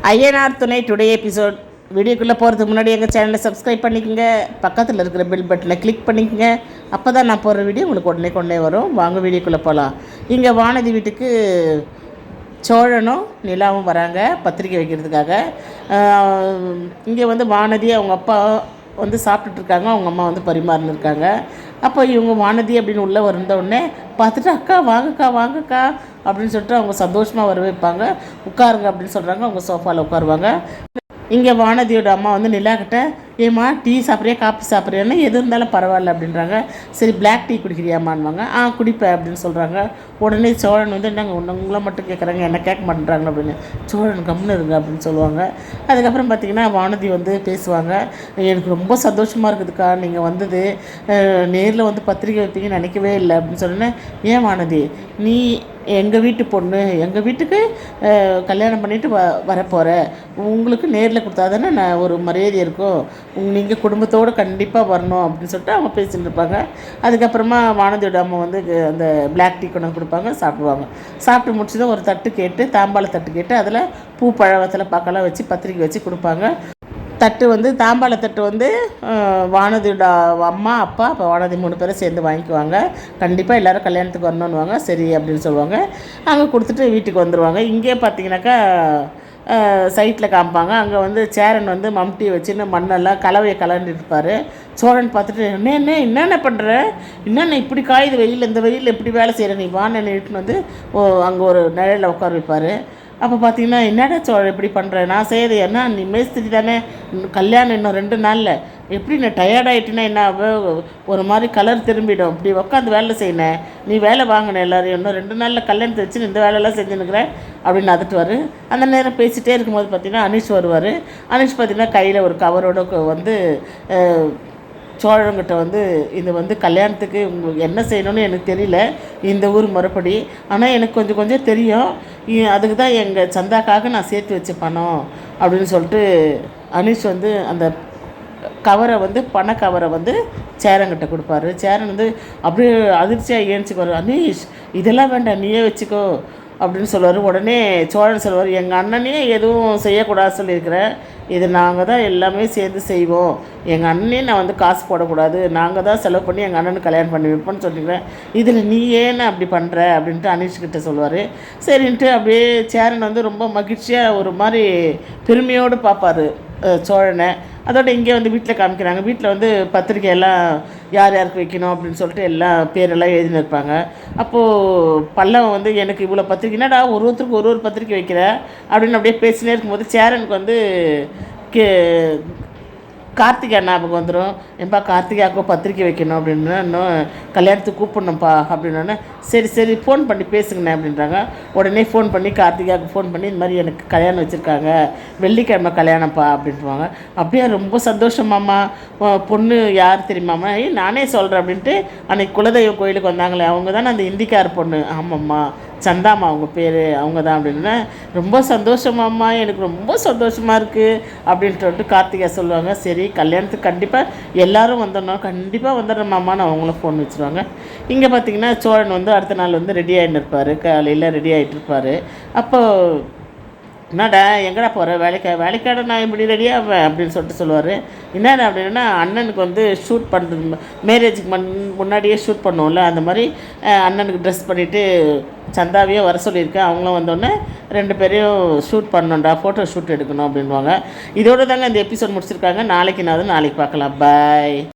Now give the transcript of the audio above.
ஐயனார் துணை today episode. வீடியோக்குள்ளே போகிறதுக்கு முன்னாடி எங்கள் சேனலை சப்ஸ்கிரைப் பண்ணிக்கோங்க, பக்கத்தில் இருக்கிற பெல் பட்டனை கிளிக் பண்ணிக்கோங்க. அப்போ தான் நான் போடுற வீடியோ உங்களுக்கு உடனே வரும். வாங்க வீடியோக்குள்ளே போகலாம். இங்கே வானதி வீட்டுக்கு சோழனும் நிலாவும் வராங்க பத்திரிக்கை வைக்கிறதுக்காக. இங்கே வந்து வானதி அவங்க அப்பா வந்து சாப்பிட்டுட்ருக்காங்க, அவங்க அம்மா வந்து பரிமாறினிருக்காங்க. அப்போ இவங்க வானதி அப்படின்னு உள்ளே வந்தவுடனே பார்த்துட்டு அக்கா வாங்கக்கா வாங்கக்கா அப்படின்னு சொல்லிட்டு அவங்க சந்தோஷமாக வர வைப்பாங்க. உட்காருங்க அப்படின்னு சொல்கிறாங்க. அவங்க சோஃபாவில் உட்காருவாங்க. இங்கே வானதியோட அம்மா வந்து நிலாக்கிட்ட, ஏம்மா டீ சாப்பிட்றியா காஃபி சாப்பிட்றியான்னு எது இருந்தாலும் பரவாயில்ல அப்படின்றாங்க. சரி பிளாக் டீ குடிக்கிறியாமான்வாங்க. குடிப்பேன் அப்படின்னு சொல்கிறாங்க. உடனே சோழன் வந்து என்னங்க உங்களை மட்டும் கேட்குறாங்க, என்ன கேட்க மாட்டேறாங்க அப்படின்னு. சோழன் கம்முன்னு இருங்க அப்படின்னு சொல்லுவாங்க. அதுக்கப்புறம் பார்த்திங்கன்னா வானதி வந்து பேசுவாங்க. எனக்கு ரொம்ப சந்தோஷமாக இருக்குதுக்கா நீங்கள் வந்தது, நேரில் வந்து பத்திரிக்கை வைப்பீங்கன்னு நினைக்கவே இல்லை அப்படின்னு சொன்னேன். ஏன் வானதி, நீ எங்கள் வீட்டு பொண்ணு, எங்கள் வீட்டுக்கு கல்யாணம் பண்ணிவிட்டு வரப்போகிற, உங்களுக்கு நேரில் கொடுத்தா தானே நான் ஒரு மரியாதை இருக்கும், நீங்கள் குடும்பத்தோடு கண்டிப்பாக வரணும் அப்படின்னு சொல்லிட்டு அவங்க பேசிகிட்டு இருப்பாங்க. அதுக்கப்புறமா வானதியோட அம்மா வந்து அந்த பிளாக் டீ கொண்டு கொடுப்பாங்க, சாப்பிடுவாங்க. சாப்பிட்டு முடிச்சதும் ஒரு தட்டு கேட்டு, தாம்பாள தட்டு கேட்டு அதில் பூ பழவத்தில் பார்க்கலாம் வச்சு பத்திரிக்கை வச்சு கொடுப்பாங்க. தட்டு வந்து தாம்பாள தட்டு வந்து வானதியோட அம்மா அப்பா அப்போ வானதி 3 பேரும் சேர்ந்து வாங்கிக்குவாங்க. கண்டிப்பாக எல்லோரும் கல்யாணத்துக்கு வரணுன்னுவாங்க. சரி அப்படின்னு சொல்லுவாங்க. அங்கே கொடுத்துட்டு வீட்டுக்கு வந்துடுவாங்க. இங்கே பார்த்தீங்கன்னாக்கா சைட்டில் காமிப்பாங்க. அங்கே வந்து சேரன் வந்து மம்டியை வச்சுன்னு மண்ணெல்லாம் கலவையை கலந்துட்டு இருப்பார். சோழன் பார்த்துட்டு என்னென்ன பண்ணுற, என்னென்ன இப்படி காயுது வெயில், இந்த வெயில் எப்படி வேலை செய்கிற நீ வான்னு இட்டுன்னு வந்து அங்கே ஒரு நிழலில் உட்கார வைப்பார். அப்போ பார்த்தீங்கன்னா என்னடா சோழன் இப்படி பண்ணுறேன், நான் செய்கிறது என்ன, நீ மேஸ்திரி தானே, கல்யாணம் இன்னும் 2 நாளில், எப்படி நான் டயர்டாகிட்டுனா என்ன ஒரு மாதிரி கலர் திரும்பிடும், இப்படி உட்காந்து வேலை செய்யணேன், நீ வேலை வாங்கினேன் எல்லோரும், இன்னும் 2 நாளில் கல்யாணத்தை வச்சு இந்த வேலையெல்லாம் செஞ்சுன்னுக்கிறேன் அப்படின்னு அதட்டுவார். அந்த நேரம் பேசிகிட்டே இருக்கும்போது பார்த்திங்கன்னா அனீஷ் வருவார். அனீஷ் பார்த்திங்கன்னா கையில் ஒரு கவரோடு வந்து சோழன்கிட்ட வந்து இது வந்து கல்யாணத்துக்கு உங்களுக்கு என்ன செய்யணும்னு எனக்கு தெரியல, இந்த ஊர் முறைப்படி, ஆனால் எனக்கு கொஞ்சம் தெரியும், அதுக்கு தான் எங்கள் சந்தாக்காக நான் சேர்த்து வச்ச பணம் அப்படின்னு சொல்லிட்டு அனீஷ் வந்து அந்த கவரை வந்து பண கவரை வந்து சேரங்கிட்ட கொடுப்பாரு. சேரன் வந்து அப்படியே அதிர்ச்சியாக ஏஞ்சிக்குவார். அனீஷ் இதெல்லாம் வேண்டாம், நீயே வச்சுக்கோ அப்படின்னு சொல்லுவார். உடனே சோழன் சொல்லுவார், எங்கள் அண்ணனே எதுவும் செய்யக்கூடாது சொல்லியிருக்கிறேன், இது நாங்கள் தான் எல்லாமே சேர்ந்து செய்வோம், எங்கள் அண்ணனே நான் வந்து காசு போடக்கூடாது, நாங்கள் தான் செலவு பண்ணி எங்கள் அண்ணனுக்கு கல்யாணம் பண்ணி வைப்போன்னு சொல்லிக்கிறேன், இதில் நீ ஏன்னு அப்படி பண்ணுற அப்படின்ட்டு அனீஷ்கிட்ட சொல்லுவார். சரின்ட்டு அப்படியே சேரன் வந்து ரொம்ப மகிழ்ச்சியாக ஒரு மாதிரி பெருமையோடு பார்ப்பார் சோழனை. அதோட இங்கே வந்து வீட்டில் காமிக்கிறாங்க. வீட்டில் வந்து பத்திரிக்கை எல்லாம் யார் யாருக்கு வைக்கணும் அப்படின்னு சொல்லிட்டு எல்லாம் பேரெல்லாம் எழுதினு இருப்பாங்க. அப்போது பல்லவன் வந்து எனக்கு இவ்வளோ பத்திரிக்கை, என்னடா ஒருத்தருக்கு ஒரு பத்திரிக்கை வைக்கிற அப்படின்னு அப்படியே பேசினே இருக்கும்போது சேரனுக்கு வந்து கார்த்திகா ஞாபகம் வந்துடும். ஏன்பா கார்த்திகாவுக்கும் பத்திரிக்கை வைக்கணும் அப்படின்னா, இன்னும் கல்யாணத்துக்கு கூப்பிடணும்ப்பா அப்படின்னோடனே சரி ஃபோன் பண்ணி பேசுங்கண்ணே அப்படின்றாங்க. உடனே ஃபோன் பண்ணி கார்த்திகாவுக்கு ஃபோன் பண்ணி இந்த மாதிரி எனக்கு கல்யாணம் வச்சுருக்காங்க, வெள்ளிக்கிழமை கல்யாணம்ப்பா அப்படின்ட்டுவாங்க. அப்படியே ரொம்ப சந்தோஷமாம்மா, பொண்ணு யார் தெரியுமாம்மா, நானே சொல்கிறேன் அப்படின்ட்டு அன்றைக்கி குலதெய்வ கோயிலுக்கு வந்தாங்களே அவங்க தானே அந்த இந்திக்கார பொண்ணு, ஆமாம்மா சந்தாம்மா அவங்க பேர், அவங்க தான் அப்படின்னா, ரொம்ப சந்தோஷமாம்மா, எனக்கு ரொம்ப சந்தோஷமாக இருக்குது அப்படின்ட்டு வந்துட்டு கார்த்திகா சொல்லுவாங்க. சரி கல்யாணத்துக்கு கண்டிப்பாக எல்லோரும் வந்துடணும், கண்டிப்பாக வந்துடுறோம்மான்னு அவங்களும் ஃபோன் வச்சுருவாங்க. இங்கே பார்த்திங்கன்னா சோழன் வந்து அடுத்த நாள் வந்து ரெடி ஆகிட்டு இருப்பார், காலையில் ரெடி ஆகிட்டு இருப்பார். அப்போது என்னடா எங்கடா போகிற, வேலைக்காட நான் இப்படி ரெடியாவேன் அப்படின்னு சொல்லிட்டு சொல்லுவார். என்னடா அப்படின்னா, அண்ணனுக்கு வந்து ஷூட் பண்ணுறது, மேரேஜுக்கு முன்னாடியே ஷூட் பண்ணுவோம்ல, அந்த மாதிரி அண்ணனுக்கு ட்ரெஸ் பண்ணிவிட்டு சந்தாவையும் வர சொல்லியிருக்கேன், அவங்களும் வந்தோடனே 2 பேரையும் ஷூட் பண்ணணும்டா, ஃபோட்டோ ஷூட் எடுக்கணும் அப்படின்வாங்க. இதோடு தாங்க இந்த எபிசோட் முடிச்சிருக்காங்க. நாளைக்கு பார்க்கலாம். பாய்.